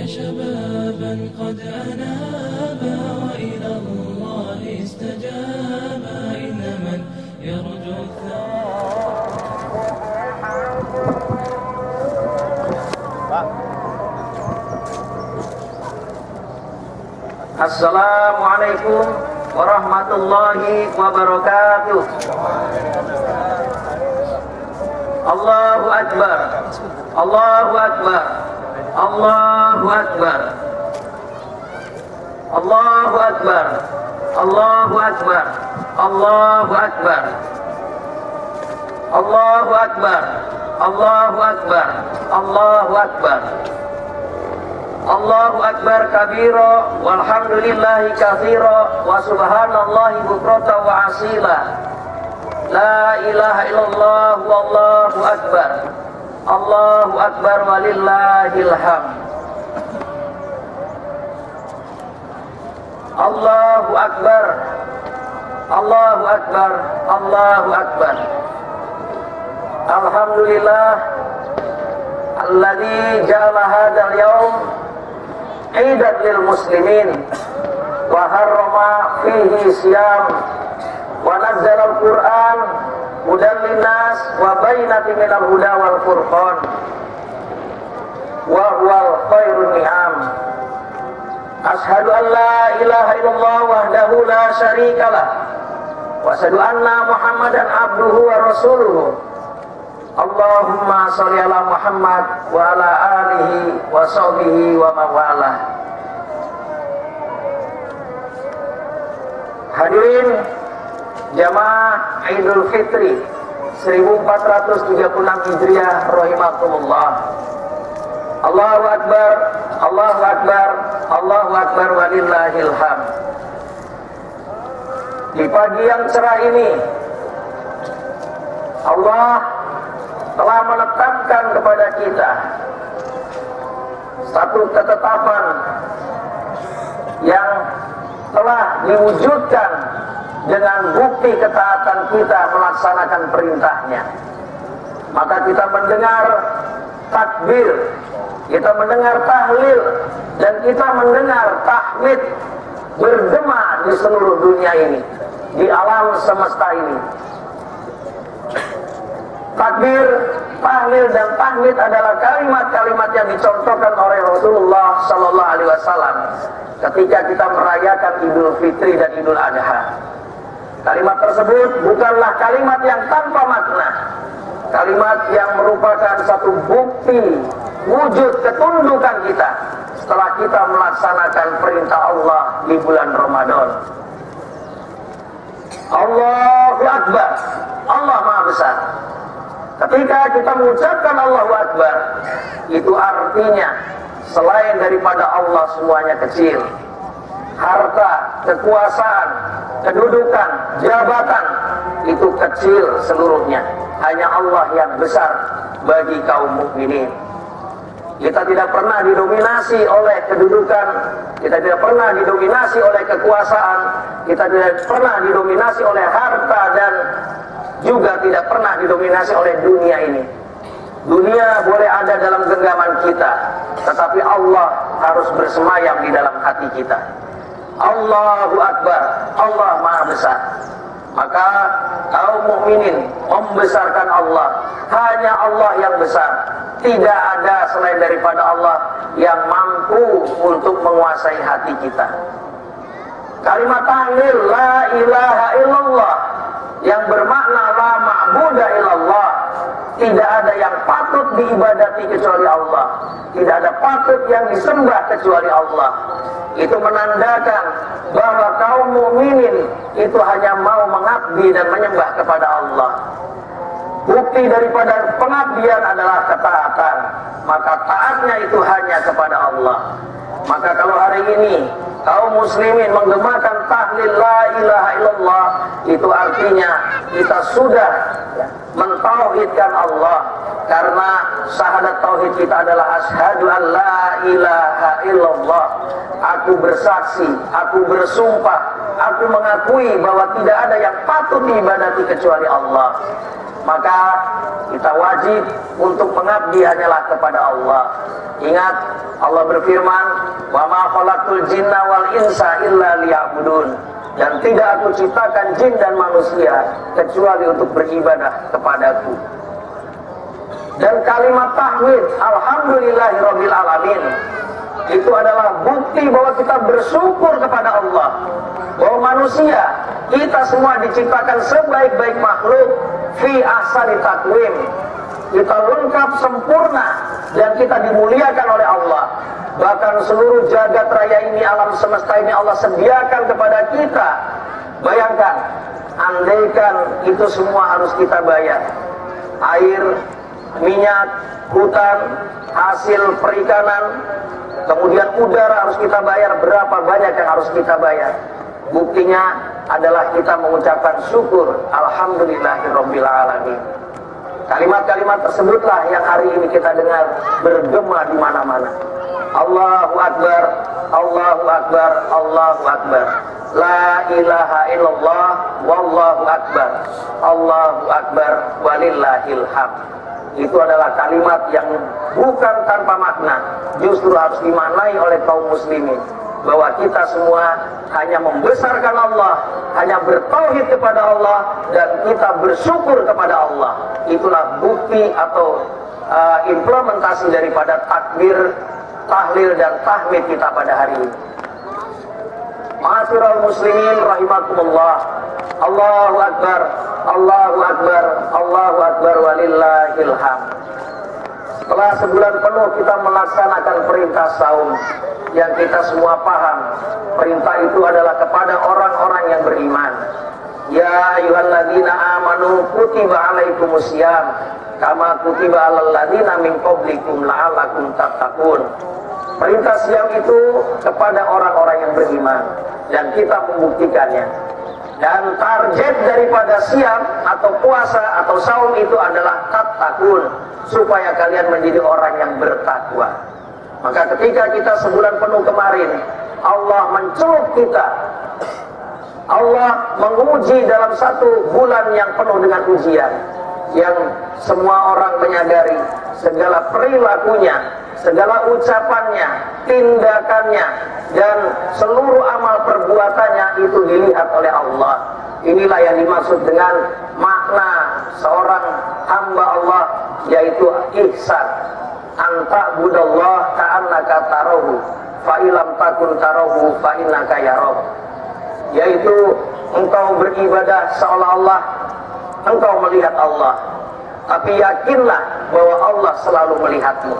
شبابا قد أنابا وإلى الله استجابا إن من يرجو Assalamualaikum warahmatullahi wabarakatuh. Allahu Akbar, Allahu Akbar, Allahu Akbar, Allahu Akbar, Allahu Akbar, Allahu Akbar, Allahu Akbar, Allahu Akbar, Allahu Akbar, Allahu Akbar kabira walhamdulillahi katsira wa subhanallahi bukratan wa asila. La ilaha illallah wallahu akbar. Allahu akbar walillahil hamd. Allahu akbar. Allahu akbar. Allahu akbar. Alhamdulillah alladzi ja'ala hadzal yaum idan lil muslimin wa harrama fihi siyam wa nazzala al-Qur'an hudan linnas wa bayyinatin minal huda wal furqan wa huwal khairun ni'am. Ashhadu an la ilaha illallah wahdahu la syarikalah wa asyhadu anna Muhammadan abduhu wa rasuluhu. Allahumma sholli ala Muhammad wa ala alihi wa sahbihi wa mawalah. Hadirin jamaah Idul Fitri 1436 Hijriah rahimakumullah. Allahu Akbar, Allahu Akbar, Allahu Akbar walillahil hamd. Di pagi yang cerah ini Allah telah menetapkan kepada kita satu ketetapan yang telah diwujudkan dengan bukti ketaatan kita melaksanakan perintahnya. Maka kita mendengar takbir, kita mendengar tahlil, dan kita mendengar tahmid bergema di seluruh dunia ini, di alam semesta ini. Takbir, tahlil, dan tahmid adalah kalimat-kalimat yang dicontohkan oleh Rasulullah Sallallahu Alaihi Wasallam ketika kita merayakan Idul Fitri dan Idul Adha. Kalimat tersebut bukanlah kalimat yang tanpa makna, kalimat yang merupakan satu bukti wujud ketundukan kita setelah kita melaksanakan perintah Allah di bulan Ramadan. Allahu Akbar, Allah Maha Besar. Ketika kita mengucapkan Allahu Akbar, itu artinya selain daripada Allah semuanya kecil. Harta, kekuasaan, kedudukan, jabatan itu kecil seluruhnya. Hanya Allah yang besar bagi kaum mukminin. Kita tidak pernah didominasi oleh kedudukan, kita tidak pernah didominasi oleh kekuasaan, kita tidak pernah didominasi oleh harta, dan juga tidak pernah didominasi oleh dunia ini. Dunia boleh ada dalam genggaman kita, tetapi Allah harus bersemayam di dalam hati kita. Allahu Akbar, Allah Maha Besar. Maka kaum mukminin membesarkan Allah. Hanya Allah yang besar. Tidak ada selain daripada Allah yang mampu untuk menguasai hati kita. Kalimat tahlil la ilaha illallah yang bermakna la ma'buda illallah. Tidak ada yang patut diibadati kecuali Allah. Tidak ada patut yang disembah kecuali Allah. Itu menandakan bahwa kaum mukminin itu hanya mau mengabdi dan menyembah kepada Allah. Bukti daripada pengabdian adalah ketaatan. Maka taatnya itu hanya kepada Allah. Maka kalau hari ini kaum muslimin menggemakan tahlil la ilaha illallah, itu artinya kita sudah mentauhidkan Allah. Karena syahadat tauhid kita adalah asyhadu an la ilaha illallah. Aku bersaksi, aku bersumpah, aku mengakui bahwa tidak ada yang patut diibadati kecuali Allah. maka kita wajib untuk mengabdi hanyalah kepada Allah. Ingat, Allah berfirman, wa ma khalaqtul jinna wal insa illa liya'budun, dan tidak aku ciptakan jin dan manusia kecuali untuk beribadah kepadaku. Dan kalimat tahmid alhamdulillahirabbil alamin itu adalah bukti bahwa kita bersyukur kepada Allah, bahwa manusia, kita semua diciptakan sebaik-baik makhluk fi ahsani taqwim. Kita lengkap sempurna dan kita dimuliakan oleh Allah. Bahkan seluruh jagat raya ini, alam semesta ini Allah sediakan kepada kita. Bayangkan, andaikan itu semua harus kita bayar. Air, minyak, hutan, hasil perikanan, kemudian udara harus kita bayar. Berapa banyak yang harus kita bayar? Buktinya adalah kita mengucapkan syukur alhamdulillahirabbil alamin. Kalimat-kalimat tersebutlah yang hari ini kita dengar bergema di mana-mana. Allahu Akbar, Allahu Akbar, Allahu Akbar. La ilaha illallah, wallahu akbar. Allahu Akbar, walillahil hamd. Itu adalah kalimat yang bukan tanpa makna, justru harus dimaknai oleh kaum muslimin, bahwa kita semua hanya membesarkan Allah, hanya bertauhid kepada Allah, dan kita bersyukur kepada Allah. Itulah bukti atau implementasi daripada takbir, tahlil, dan tahmid kita pada hari ini. Ma'asyiral muslimin rahimakumullah. Allahu Akbar, Allahu Akbar, Allahu Akbar, walillahil hamd. Setelah sebulan penuh kita melaksanakan perintah saum, yang kita semua paham, perintah itu adalah kepada orang-orang yang beriman. Ya ayyuhalladzina amanu kutiba alaikumusiyam kama kutiba alal ladzina min qablikum la'allakum tattaqun. Perintah siam itu kepada orang-orang yang beriman, dan kita membuktikannya. Dan target daripada siam atau puasa atau saum itu adalah tattaqun, supaya kalian menjadi orang yang bertakwa. Maka ketika kita sebulan penuh kemarin, Allah mencelup kita, Allah menguji dalam satu bulan yang penuh dengan ujian, yang semua orang menyadari segala perilakunya, segala ucapannya, tindakannya, dan seluruh amal perbuatannya itu dilihat oleh Allah. Inilah yang dimaksud dengan makna seorang hamba Allah, yaitu ihsan. Anta budallah ka'annaka tarahu fa ilam takun tarahu fa innaka yarahu, yaitu engkau beribadah seolah-olah engkau melihat Allah, tapi yakinlah bahwa Allah selalu melihatmu.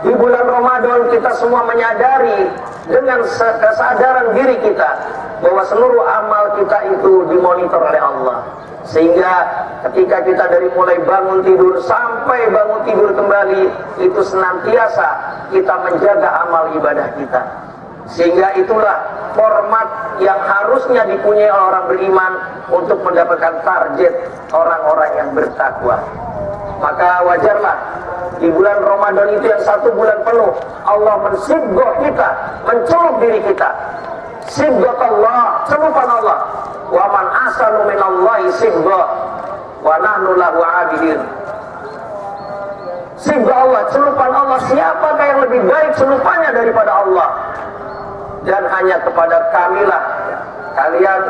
Di bulan Ramadan kita semua menyadari dengan kesadaran diri kita bahwa seluruh amal kita itu dimonitor oleh Allah. Sehingga ketika kita dari mulai bangun tidur sampai bangun tidur kembali, itu senantiasa kita menjaga amal ibadah kita. Sehingga itulah format yang harusnya dipunyai oleh orang beriman untuk mendapatkan target orang-orang yang bertakwa. Maka wajarlah di bulan Ramadan itu yang satu bulan penuh, Allah mensibgoh kita, mencelup diri kita. Sibgoh Allah, celupan Allah. Wa man asanu minallahi sibgoh wa nahnu lahu abidin. Sibgoh Allah, celupan Allah. Siapakah yang lebih baik celupannya daripada Allah? Dan hanya kepada kamilah kalian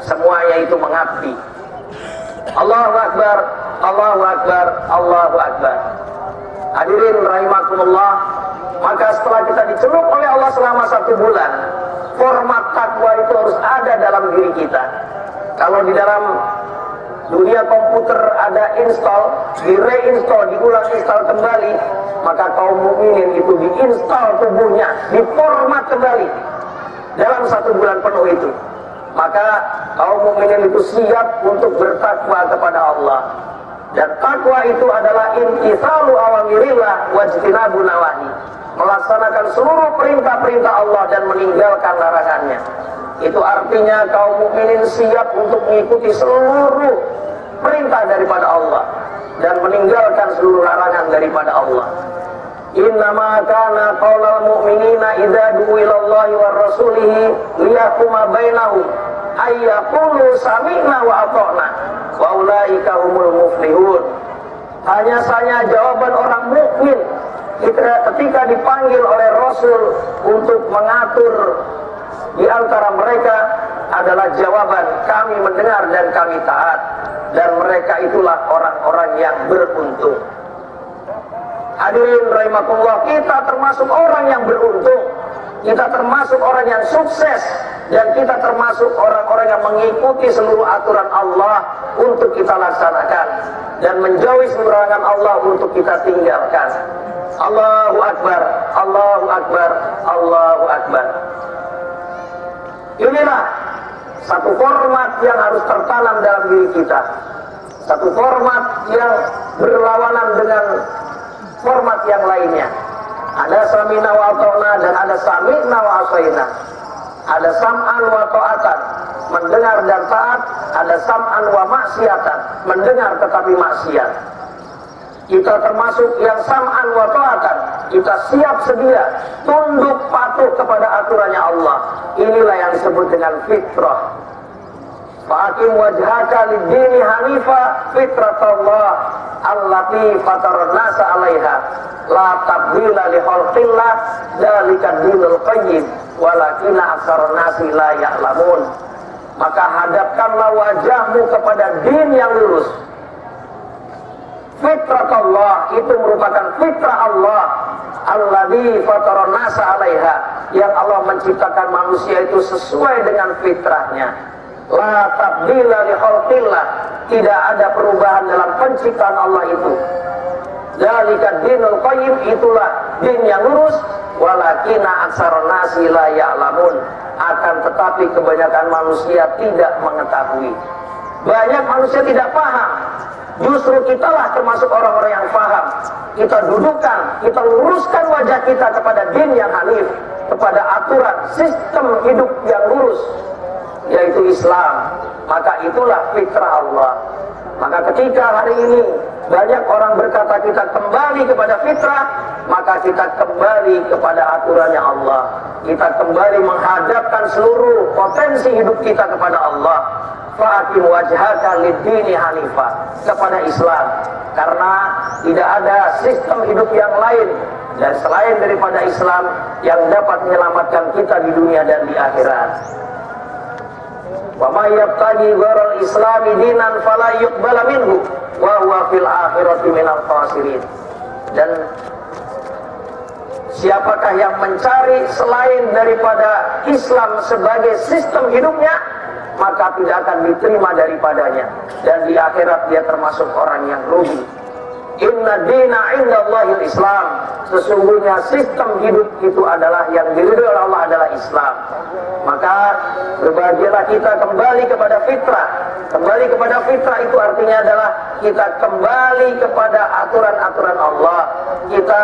semuanya itu mengabdi. Allahu Akbar, Allahu Akbar, Allahu Akbar. Hadirin rahimakumullah, maka setelah kita dicelup oleh Allah selama satu bulan, format takwa itu harus ada dalam diri kita. Kalau di dalam dunia komputer ada install, di reinstall, diulang install kembali, maka kaum mukminin itu diinstal tubuhnya, diformat kembali dalam satu bulan penuh itu. Maka kaum mukminin itu siap untuk bertakwa kepada Allah. Dan takwa itu adalah imtithalu awamirillah wajtinabu nawahi, melaksanakan seluruh perintah-perintah Allah dan meninggalkan larangannya. Itu artinya kaum mukminin siap untuk mengikuti seluruh perintah daripada Allah dan meninggalkan seluruh larangan daripada Allah. Innama kana qaulal mu'minina idza du'u ilallahi war rasulihi liyahkuma bainahum ayyaqulu sami'na wa ata'na wa ulaika humul muflihun. Hanya saja jawaban orang mukmin ketika dipanggil oleh Rasul untuk mengatur di antara mereka adalah jawaban kami mendengar dan kami taat, dan mereka itulah orang-orang yang beruntung. Hadirin rahimakumullah, kita termasuk orang yang beruntung, kita termasuk orang yang sukses, dan kita termasuk orang-orang yang mengikuti seluruh aturan Allah untuk kita laksanakan, dan menjauhi larangan Allah untuk kita tinggalkan. Allahu Akbar, Allahu Akbar, Allahu Akbar. Inilah satu format yang harus tertanam dalam diri kita, satu format yang berlawanan dengan format yang lainnya. Ada samina wa ta'na dan ada sami'na wa asaina. Ada sam'an wa ta'atan, mendengar dan taat. Ada sam'an wa maksiatan, mendengar tetapi maksiat. Kita termasuk yang sam'an wa ta'atan, kita siap sedia tunduk patuh kepada aturannya Allah. Inilah yang disebut dengan fitrah. Fa'akim wajhaka lid-dini hanifa fitratallah allati fataran nasa 'alaiha la tabdila li khalqillah dzalika dinul qayyim walakinna aktsarun nasi la ya'lamun. Maka hadapkanlah wajahmu kepada din yang lurus. Fitratullah itu merupakan fitrah Allah, alladzi fataran nasa 'alaiha, yang Allah menciptakan manusia itu sesuai dengan fitrahnya. La tabdila li khalqillah, tidak ada perubahan dalam penciptaan Allah itu. Dzalika dinul qayyim, itulah din yang lurus, walakinna aktsarun nasi la ya'lamun, akan tetapi kebanyakan manusia tidak mengetahui. Banyak manusia tidak paham. Justru kitalah termasuk orang-orang yang paham. Kita dudukkan, kita luruskan wajah kita kepada din yang hanif, kepada aturan sistem hidup yang lurus, yaitu Islam. Maka itulah fitrah Allah. Maka ketika hari ini banyak orang berkata kita kembali kepada fitrah, maka kita kembali kepada aturannya Allah. Kita kembali menghadapkan seluruh potensi hidup kita kepada Allah. Fa'akim wajhaka lid-dini hanifah, kepada Islam, karena tidak ada sistem hidup yang lain dan selain daripada Islam yang dapat menyelamatkan kita di dunia dan di akhirat. Wa may yabtaghi ghairal islami dinan fala yuqbala minhu wa huwa fil akhirati minal khasirin. Dan siapakah yang mencari selain daripada Islam sebagai sistem hidupnya, maka tidak akan diterima daripadanya, dan di akhirat dia termasuk orang yang rugi. Inna dina indallahil Islam, sesungguhnya sistem hidup itu adalah yang diridhoi oleh Allah adalah Islam. Maka berbahagialah kita kembali kepada fitrah. Kembali kepada fitrah itu artinya adalah kita kembali kepada aturan-aturan Allah. Kita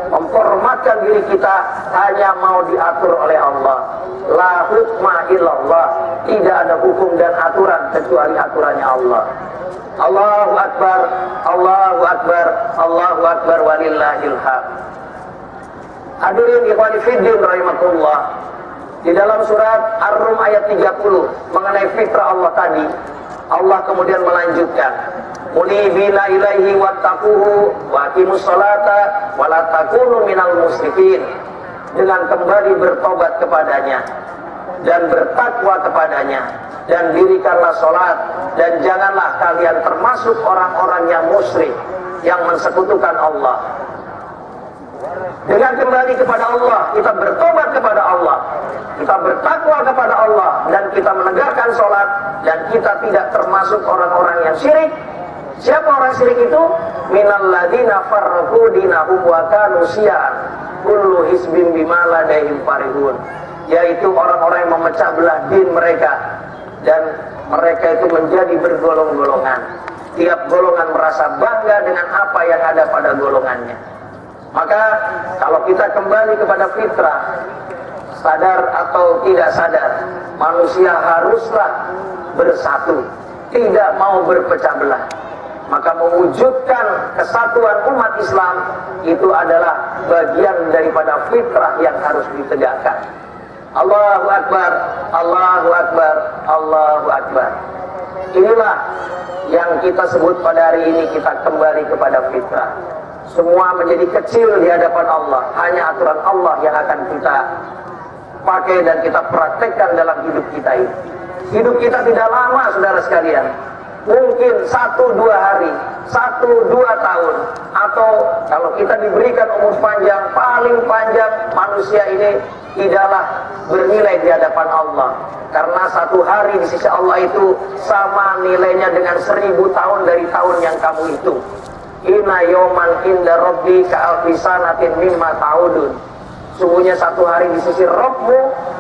memformatkan diri kita hanya mau diatur oleh Allah. La hukma illallah, tidak ada hukum dan aturan kecuali aturannya Allah. Allahu Akbar, Allahu Akbar, Allahu Akbar, walillahil hamd. Hadirin ikhwani fiddin rahimakumullah, di dalam surat Ar-Rum ayat 30 mengenai fitrah Allah tadi, Allah kemudian melanjutkan, munibina ilaihi wattaquhu wa aqimus salata wa la takunu minal musyrikin, dengan kembali bertobat kepadanya dan bertakwa kepadanya, dan dirikanlah sholat, dan janganlah kalian termasuk orang-orang yang musyrik, yang mensekutukan Allah. Dengan kembali kepada Allah, kita bertobat kepada Allah, kita bertakwa kepada Allah, dan kita menegakkan sholat, dan kita tidak termasuk orang-orang yang syirik. Siapa orang syirik itu? Minal ladina farraqu dinahum wa kanu syi'an kullu hizbin bima ladaihim farihun, yaitu orang-orang yang memecah belah din mereka, dan mereka itu menjadi bergolong-golongan. Tiap golongan merasa bangga dengan apa yang ada pada golongannya. Maka kalau kita kembali kepada fitrah, sadar atau tidak sadar, manusia haruslah bersatu, tidak mau berpecah belah. Maka mewujudkan kesatuan umat Islam itu adalah bagian daripada fitrah yang harus ditegakkan. Allahu Akbar, Allahu Akbar, Allahu Akbar. Inilah yang kita sebut pada hari ini, kita kembali kepada fitrah. Semua menjadi kecil di hadapan Allah. Hanya aturan Allah yang akan kita pakai dan kita praktekkan dalam hidup kita ini. Hidup kita tidak lama, saudara sekalian. Mungkin 1-2 hari, 1-2 tahun, atau kalau kita diberikan umur panjang, paling panjang manusia ini tidaklah bernilai di hadapan Allah. Karena 1 hari di sisi Allah itu sama nilainya dengan 1000 tahun dari tahun yang kamu hitung. Inna yawman inda rabbi ka'alfi sanatin mimma ta'udun. Sungguhnya 1 hari di sisi Rabbmu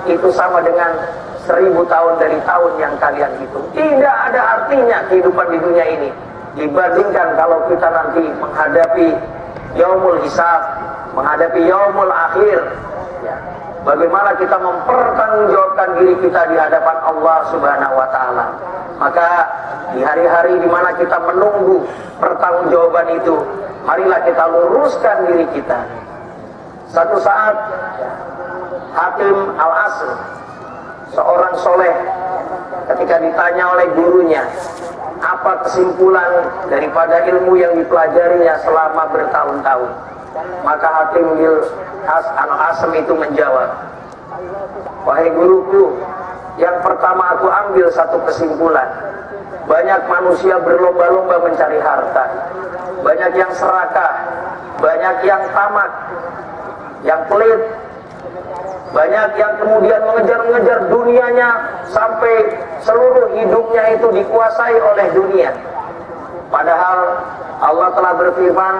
itu sama dengan 1000 tahun dari tahun yang kalian hitung. Tidak ada artinya kehidupan di dunia ini dibandingkan kalau kita nanti menghadapi yaumul hisab, menghadapi yaumul akhir, ya. Bagaimana kita mempertanggungjawabkan diri kita di hadapan Allah Subhanahu wa taala. Maka di hari-hari di mana kita menunggu pertanggungjawaban itu, marilah kita luruskan diri kita. Satu saat Hakim Al-Asr, seorang soleh, ketika ditanya oleh gurunya apa kesimpulan daripada ilmu yang dipelajarinya selama bertahun-tahun, maka Hakim Al-Asr itu menjawab, wahai guruku, yang pertama aku ambil satu kesimpulan, banyak manusia berlomba-lomba mencari harta, banyak yang serakah, banyak yang tamak, yang pelit, banyak yang kemudian mengejar-ngejar dunianya sampai seluruh hidupnya itu dikuasai oleh dunia. Padahal Allah telah berfirman,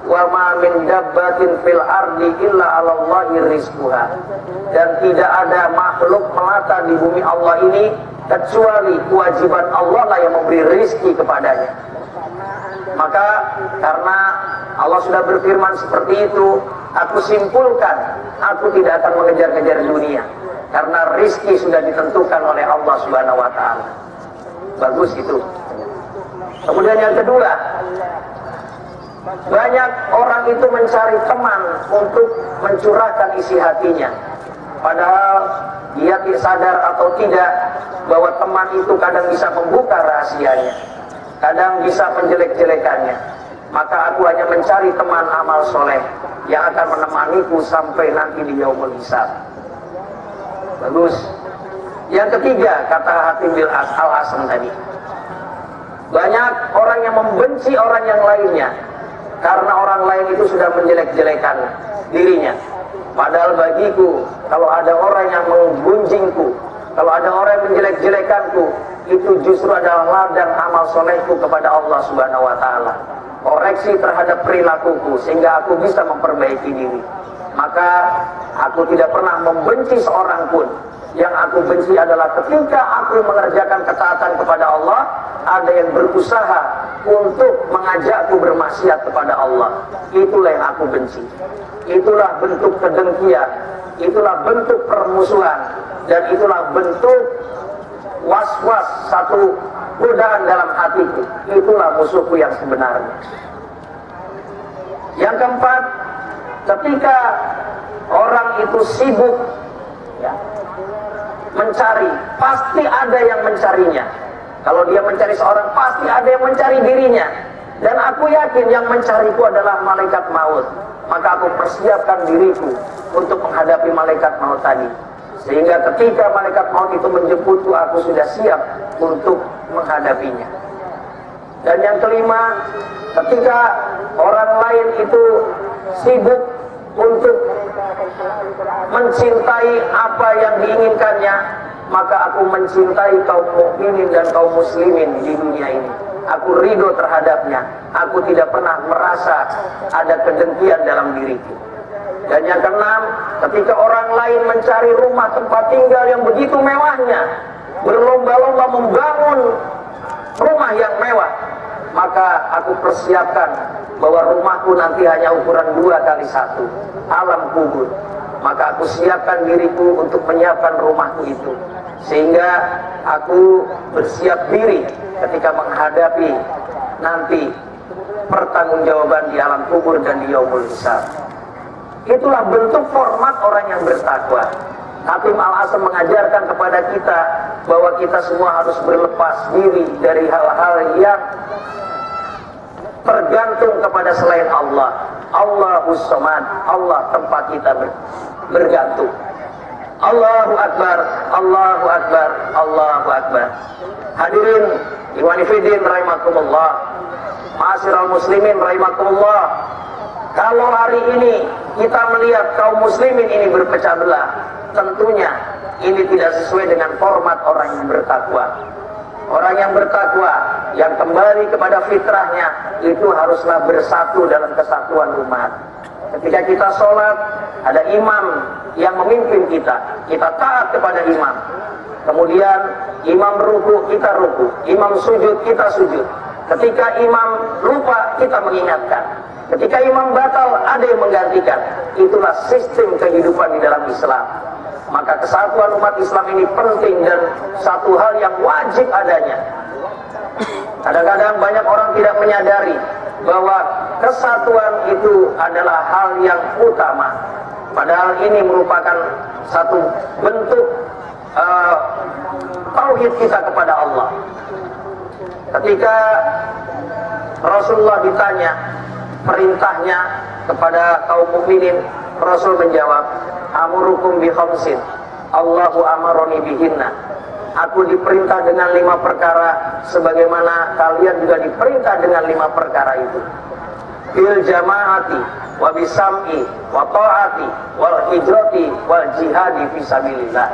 wa ma min dabbatin fil ardi illa 'alallahi rizquha. Dan tidak ada makhluk melata di bumi Allah ini kecuali kewajiban Allah lah yang memberi rizki kepadanya. Maka karena Allah sudah berfirman seperti itu, aku simpulkan, aku tidak akan mengejar-kejar dunia, karena rizki sudah ditentukan oleh Allah Subhanahu wa taala. Bagus itu. Kemudian yang kedua, banyak orang itu mencari teman untuk mencurahkan isi hatinya, padahal dia tidak sadar atau tidak bahwa teman itu kadang bisa membuka rahasianya, kadang bisa menjelek-jelekannya. Maka aku hanya mencari teman amal soleh yang akan menemaniku sampai nanti di yaumul hisab. Bagus. Yang ketiga, kata Hakim Al-Asr tadi, banyak orang yang membenci orang yang lainnya karena orang lain itu sudah menjelek-jelekan dirinya. Padahal bagiku, kalau ada orang yang menggunjingku, kalau ada orang yang menjelek-jelekanku, itu justru adalah ladang amal solehku kepada Allah Subhanahu wa taala. Koreksi terhadap perilakuku sehingga aku bisa memperbaiki diri. Maka aku tidak pernah membenci seorang pun. Yang aku benci adalah ketika aku mengerjakan ketaatan kepada Allah, ada yang berusaha untuk mengajakku bermaksiat kepada Allah. Itulah yang aku benci. Itulah bentuk kedengkian, itulah bentuk permusuhan, dan itulah bentuk was-was, satu godaan dalam hatiku. Itulah musuhku yang sebenarnya. Yang keempat, ketika orang itu sibuk, ya, mencari, pasti ada yang mencarinya. Kalau dia mencari seorang, pasti ada yang mencari dirinya. Dan aku yakin yang mencariku adalah malaikat maut. Maka aku persiapkan diriku untuk menghadapi malaikat maut tadi. Sehingga ketika malaikat maut itu menjemputku, aku sudah siap untuk menghadapinya. Dan yang kelima, ketika orang lain itu sibuk untuk mencintai apa yang diinginkannya, maka aku mencintai kaum mukminin dan kaum muslimin di dunia ini. Aku ridho terhadapnya. Aku tidak pernah merasa ada kedengkian dalam diriku. Dan yang keenam, ketika orang lain mencari rumah tempat tinggal yang begitu mewahnya, berlomba-lomba membangun rumah yang mewah, maka aku persiapkan bahwa rumahku nanti hanya ukuran 2x1, alam kubur. Maka aku siapkan diriku untuk menyiapkan rumahku itu, sehingga aku bersiap diri ketika menghadapi nanti pertanggungjawaban di alam kubur dan di yaumul hisab. Itulah bentuk format orang yang bertakwa. Hakim Al-Asam mengajarkan kepada kita bahwa kita semua harus berlepas diri dari hal-hal yang tergantung kepada selain Allah. Allahus Samad, Allah tempat kita bergantung. Allahu Akbar, Allahu Akbar, Allahu Akbar. Hadirin ikhwani fiddin rahimakumullah, ma'asyiral muslimin rahimakumullah. Kalau hari ini kita melihat kaum muslimin ini berpecah belah, tentunya ini tidak sesuai dengan format orang yang bertakwa. Orang yang bertakwa, yang kembali kepada fitrahnya, itu haruslah bersatu dalam kesatuan umat. Ketika kita sholat, ada imam yang memimpin kita taat kepada imam. Kemudian imam ruku, kita ruku. Imam sujud, kita sujud. Ketika imam lupa, kita mengingatkan. Ketika imam batal, ada yang menggantikan. Itulah sistem kehidupan di dalam Islam. Maka kesatuan umat Islam ini penting dan satu hal yang wajib adanya. Kadang-kadang banyak orang tidak menyadari bahwa kesatuan itu adalah hal yang utama. Padahal ini merupakan satu bentuk tauhid kita kepada Allah. Ketika Rasulullah ditanya perintahnya kepada kaum mukminin, Rasul menjawab, amurukum bi khamsin, Allahu amaroni bihinna. Aku diperintah dengan 5 perkara sebagaimana kalian juga diperintah dengan 5 perkara itu. Bil jamaati wa bisam'i wa ta'ati wal hijrati wal jihadi fisabilillah.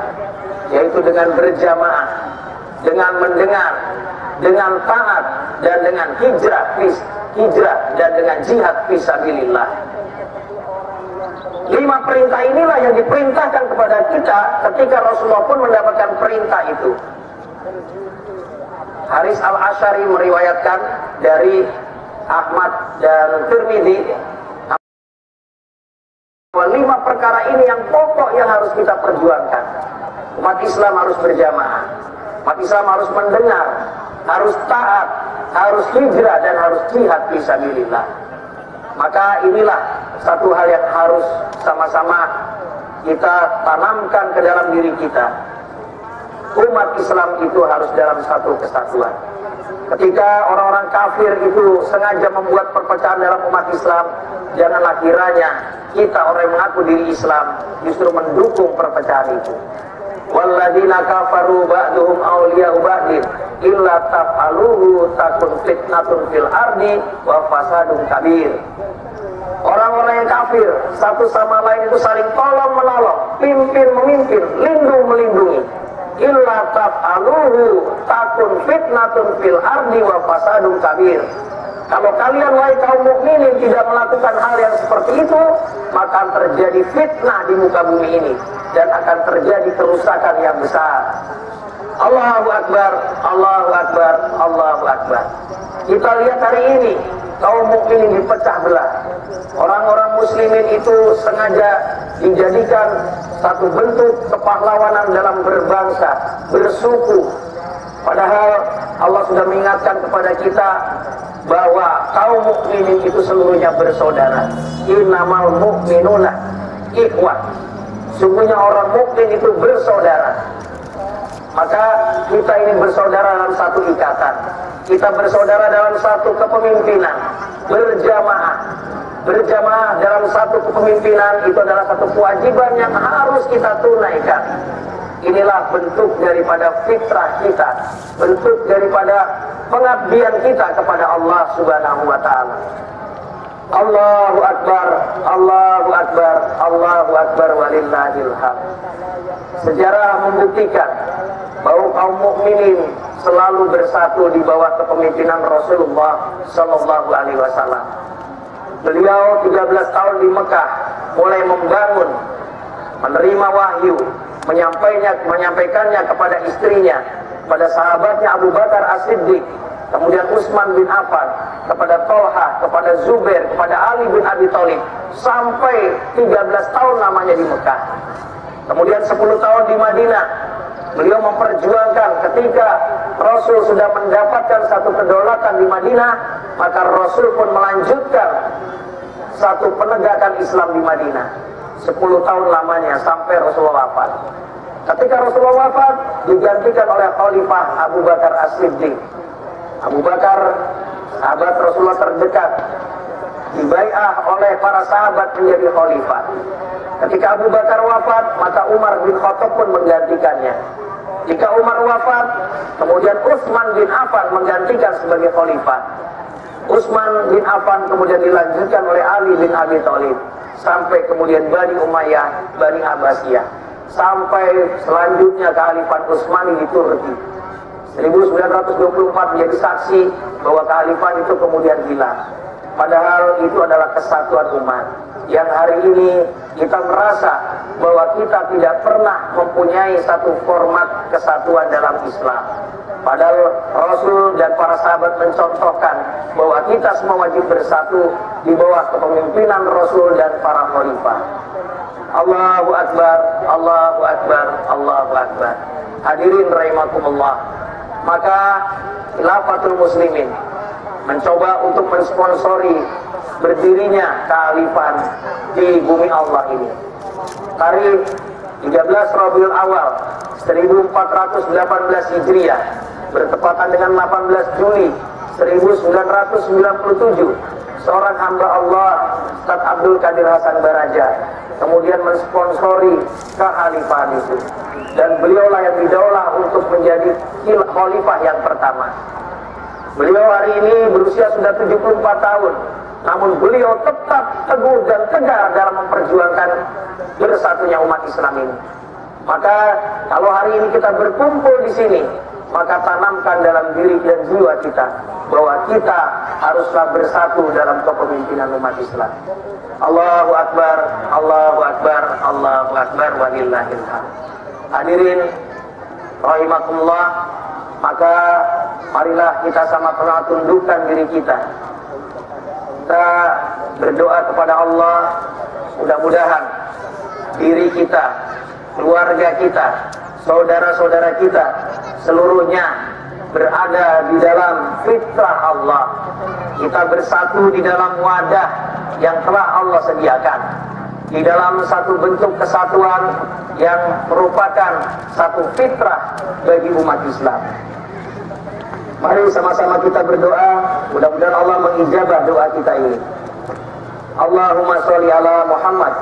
Yaitu dengan berjamaah, dengan mendengar, dengan taat dan dengan hijrah dan dengan jihad fisabilillah. 5 perintah inilah yang diperintahkan kepada kita ketika Rasulullah pun mendapatkan perintah itu. Haris Al-Asy'ari meriwayatkan dari Ahmad dan Tirmidzi, 5 perkara ini yang pokok yang harus kita perjuangkan. Umat Islam harus berjamaah, umat Islam harus mendengar, harus taat, harus hijrah dan harus jihad fisabilillah. Maka inilah satu hal yang harus sama-sama kita tanamkan ke dalam diri kita. Umat Islam itu harus dalam satu kesatuan. Ketika orang-orang kafir itu sengaja membuat perpecahan dalam umat Islam, janganlah kiranya kita orang yang mengaku diri Islam justru mendukung perpecahan itu. Walladzina kafaru ba'duhum awliya'u ba'din illa taf'aluhu takun fitnatun fil ardi wa fasadun kabir. Orang-orang yang kafir satu sama lain itu saling tolong menolong, pimpin memimpin, lindung melindungi. Illa taf'aluhu takun fitnatun fil ardi wa fasadun kabir. Kalau kalian wahai kaum mukminin tidak melakukan hal yang seperti itu, maka akan terjadi fitnah di muka bumi ini dan akan terjadi kerusakan yang besar. Allahu Akbar, Allahu Akbar, Allahu Akbar. Kita lihat hari ini kaum mukminin dipecah belah. Orang-orang muslimin itu sengaja dijadikan satu bentuk kepahlawanan dalam berbangsa, bersuku. Padahal Allah sudah mengingatkan kepada kita bahwa kaum mukminin itu seluruhnya bersaudara. Innamal mu'minuna ikhwah. Sungguhnya orang mukmin itu bersaudara. Maka kita ini bersaudara dalam satu ikatan. Kita bersaudara dalam satu kepemimpinan, berjamaah. Berjamaah dalam satu kepemimpinan itu adalah satu kewajiban yang harus kita tunaikan. Inilah bentuk daripada fitrah kita, bentuk daripada pengabdian kita kepada Allah Subhanahu wa taala. Allahu Akbar, Allahu Akbar, Allahu Akbar walillahil hamd. Sejarah membuktikan bahwa kaum mukminin selalu bersatu di bawah kepemimpinan Rasulullah sallallahu alaihi wasallam. Beliau 13 tahun di Mekah mulai membangun, menerima wahyu, menyampaikannya kepada istrinya, pada sahabatnya Abu Bakar As-Siddiq, kemudian Utsman bin Affan, kepada Tolha, kepada Zubair, kepada Ali bin Abi Thalib, sampai 13 tahun namanya di Mekah. Kemudian 10 tahun di Madinah, beliau memperjuangkan ketika Rasul sudah mendapatkan satu kedaulatan di Madinah, maka Rasul pun melanjutkan satu penegakan Islam di Madinah. 10 tahun lamanya sampai Rasulullah wafat. Ketika Rasulullah wafat, digantikan oleh Khalifah Abu Bakar As-Siddiq. Abu Bakar, sahabat Rasulullah terdekat, dibai'ah oleh para sahabat menjadi khalifah. Ketika Abu Bakar wafat, maka Umar bin Khattab pun menggantikannya. Jika Umar wafat, kemudian Utsman bin Affan menggantikan sebagai khalifah. Utsman bin Affan kemudian dilanjutkan oleh Ali bin Abi Thalib, sampai kemudian Bani Umayyah, Bani Abbasiyah, sampai selanjutnya kehalifan Utsmani di Turki. 1924 menjadi saksi bahwa kehalifan itu kemudian hilang. Padahal itu adalah kesatuan umat. Yang hari ini kita merasa bahwa kita tidak pernah mempunyai satu format kesatuan dalam Islam. Padahal Rasul dan para sahabat mencontohkan bahwa kita semua wajib bersatu di bawah kepemimpinan Rasul dan para khalifah. Allahu Akbar, Allahu Akbar, Allahu Akbar. Hadirin rahimakumullah. Maka Khilafatul Muslimin mencoba untuk mensponsori berdirinya kehalifan di bumi Allah ini. Tarikh 13 Rabiul Awal 1418 Hijriah bertepatan dengan 18 Juli 1997, seorang hamba Allah, Ustaz Abdul Qadir Hasan Baraja, kemudian mensponsori kehalifan itu, dan beliaulah yang didaulah untuk menjadi khalifah yang pertama. Beliau hari ini berusia sudah 74 tahun, namun beliau tetap teguh dan tegar dalam memperjuangkan bersatunya umat Islam ini. Maka kalau hari ini kita berkumpul di sini, maka tanamkan dalam diri dan jiwa kita bahwa kita haruslah bersatu dalam kepemimpinan umat Islam. Allahu Akbar, Allahu Akbar, Allahu Akbar, walillahil hamd. Hadirin rahimakumullah, maka marilah kita sama-sama tundukkan diri kita. Kita berdoa kepada Allah, mudah-mudahan diri kita, keluarga kita, saudara-saudara kita seluruhnya berada di dalam fitrah Allah. Kita bersatu di dalam wadah yang telah Allah sediakan, di dalam satu bentuk kesatuan yang merupakan satu fitrah bagi umat Islam. Mari sama-sama kita berdoa, mudah-mudahan Allah mengijabah doa kita ini. Allahumma sholli ala Muhammad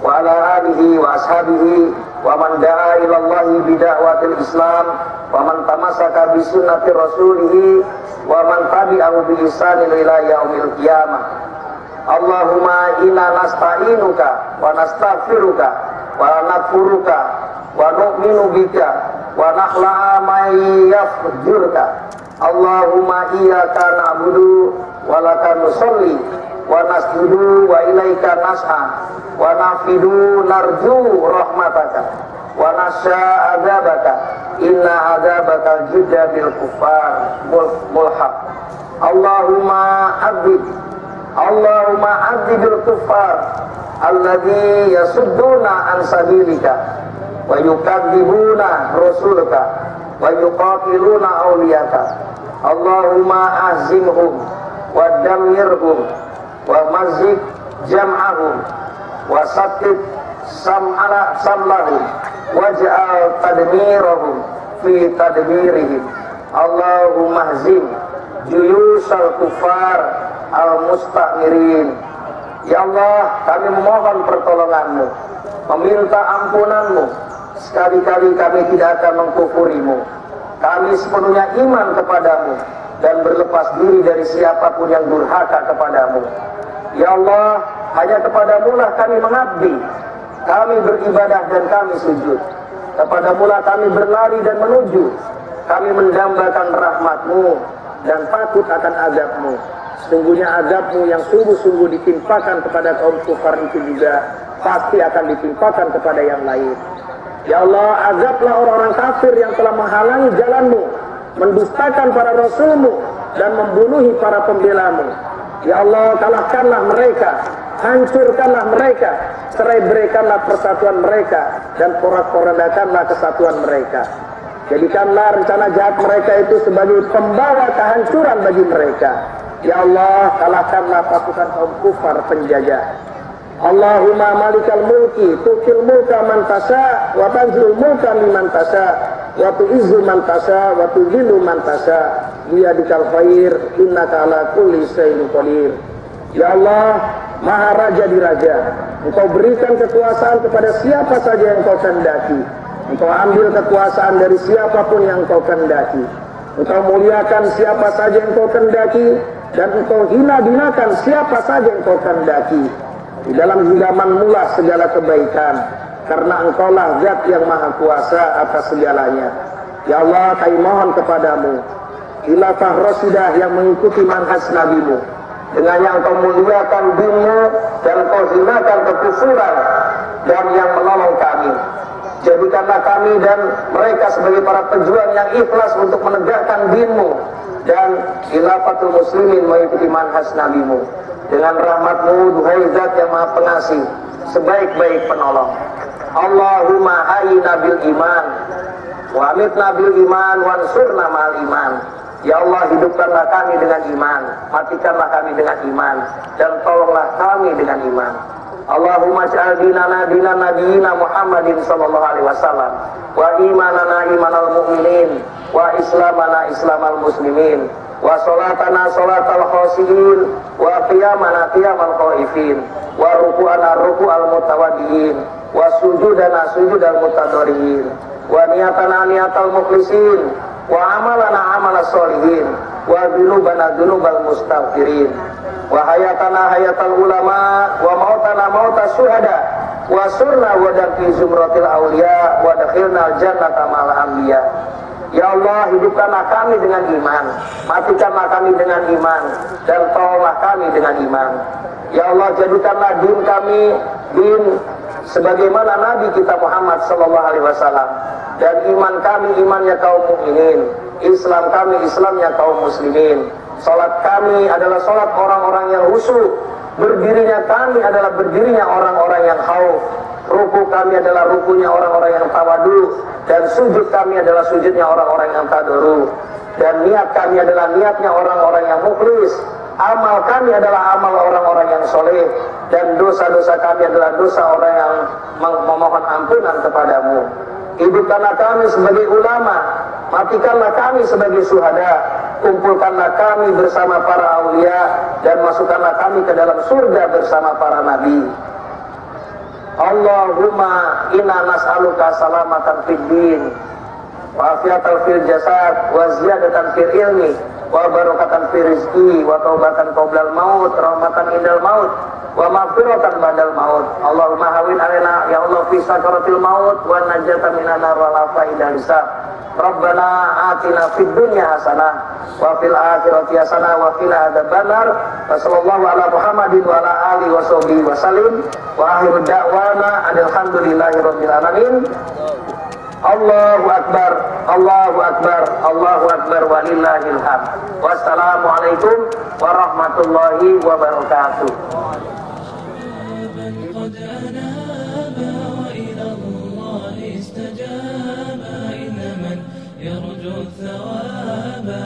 wa ala alihi wa ashabihi wa man da'a ila Allahi bida'watil Islam wa man tamassaka bi sunnati rasulih wa man tabi'ahu bi ihsanin ila yaumil qiyamah. Allahumma inna nasta'inuka wa nastaghfiruka wa naghfiruka wa nu'minu bika wa nakhla'a man yafjurka. Allahumma iyyaka na'budu wa laka nusalli wa nasjudu wa ilaika nas'a wa nafidu narju rahmataka wa nasya azabaka inna azabaka jidda bil kufar mulhaq. Allahumma adzil kufar alladhi yasudduna an sabilika wa yukadzibuna rasulaka wa yuqatiluna awliyaka. Allahumma ahzimhum wa damirhum wa mazzik jam'ahum wa sattib samlahum waj'al tadmirahum fi tadmirihim. Allahumma ahzim juyusal kufar al-musta'mirin. Ya Allah, kami memohon pertolonganmu, meminta ampunanmu. Sekali-kali kami tidak akan mengkufurimu. Kami sepenuhnya iman kepadamu dan berlepas diri dari siapapun yang durhaka kepadamu. Ya Allah, hanya kepadamu lah kami mengabdi, kami beribadah dan kami sujud. Kepadamu lah kami berlari dan menuju. Kami mendambakan rahmatmu dan takut akan azabmu. Sungguhnya azabmu yang sungguh-sungguh ditimpakan kepada kaum kufar itu juga pasti akan ditimpakan kepada yang lain. Ya Allah, azablah orang-orang kafir yang telah menghalangi jalanmu, mendustakan para rasulmu, dan membunuhi para pembelamu. Ya Allah, kalahkanlah mereka, hancurkanlah mereka, cerai-beraikanlah persatuan mereka, dan porak-porandakanlah kesatuan mereka. Jadikanlah rencana jahat mereka itu sebagai pembawa kehancuran bagi mereka. Ya Allah, kalahkanlah pasukan kaum kufar penjajah. Allahumma malikal mulki tu'til mulka man tasha wa tanzilul mulka liman tasha wa tu'izzu man tasha wa tudhillu man tasha biyadikal khair innaka ala kulli syai'in qadir. Ya Allah, Maha Raja di Raja, Engkau berikan kekuasaan kepada siapa saja yang Engkau kehendaki. Engkau ambil kekuasaan dari siapapun yang Engkau kehendaki. Engkau muliakan siapa saja yang Engkau kehendaki, dan Engkau hina-binakan siapa saja yang Engkau kehendaki. Di dalam genggaman mula segala kebaikan, karena Engkaulah Zat yang Maha Kuasa atas segalanya. Ya Allah, kami mohon kepadamu khilafah Rasidah yang mengikuti manhaj Nabi-Mu, dengannya Engkau muliakan din-Mu dan Engkau hinakan kekufuran, dan yang menolong kami. Jadikanlah kami dan mereka sebagai para pejuang yang ikhlas untuk menegakkan din-Mu dan khilafatul muslimin mengikuti manhaj Nabi-Mu. Dengan rahmat-Mu, duhai Zat yang Maha Pengasih, sebaik-baik penolong. Allahumma hayyina bil iman wa amitna bil iman wansurna ma'al iman. Ya Allah, hidupkanlah kami dengan iman, matikanlah kami dengan iman, dan tolonglah kami dengan iman. Allahumma ja'al dinana dinan nabiyina Muhammadin sallallahu alaihi wasallam wa imanana imanal mu'minin wa islamana islamal muslimin wa sholatana sholatal khosiin wa qiyamana qiyamal khaifin wa ruku'ana ruku'al mutawaddiin wa sujudana sujudal mutadoriin wa niyatana niyatal mukhlisin wa amalana amalas solihin wa dunubana dunubal mustaghfirin wa hayatana hayatal ulama wa mautana mautas syuhada wa surna wa fi zumratil awliya wa dakhilna jannata ma'al anbiya. Ya Allah, hidupkanlah kami dengan iman, matikanlah kami dengan iman, dan tolonglah kami dengan iman. Ya Allah, jadikanlah din kami din sebagaimana Nabi kita Muhammad sallallahu alaihi wasallam, dan iman kami imannya kaum mukminin, Islam kami Islamnya kaum muslimin. Salat kami adalah salat orang-orang yang khusyuk, berdirinya kami adalah berdirinya orang-orang yang khauf, ruku kami adalah rukunya orang-orang yang tawadu, dan sujud kami adalah sujudnya orang-orang yang tadoru, dan niat kami adalah niatnya orang-orang yang mukhlis, amal kami adalah amal orang-orang yang soleh, dan dosa-dosa kami adalah dosa orang yang memohon ampunan kepadamu. Hidupkanlah kami sebagai ulama, matikanlah kami sebagai syuhada, kumpulkanlah kami bersama para aulia, dan masukkanlah kami ke dalam surga bersama para nabi. Allahumma inna nas'aluka salamatan fid din wa afiatan fil jasad wa ziyadatan fil ilmi wa barakatan fil rizqi wa taubatan qoblal maut rahmatan indal maut wa maghfiratan ba'dal maut. Allahumma hawin alaina ya Allah fi sakaratil maut wa najatan minan nar wal afa'idal hisab. Rabbana atina fid dunya hasanah wa fil akhirati hasanah wa qina adzabannar. Wa sallallahu ala Muhammadin wa ala alihi wa sahbihi wa sallim. Wa akhiru da'wana alhamdulillahi rabbil alamin. Allahu akbar, Allahu akbar, Allahu akbar walillahil hamd. Wassalamu alaikum warahmatullahi wabarakatuh. قد أناب وإلى الله استجاب إن من يرجو الثواب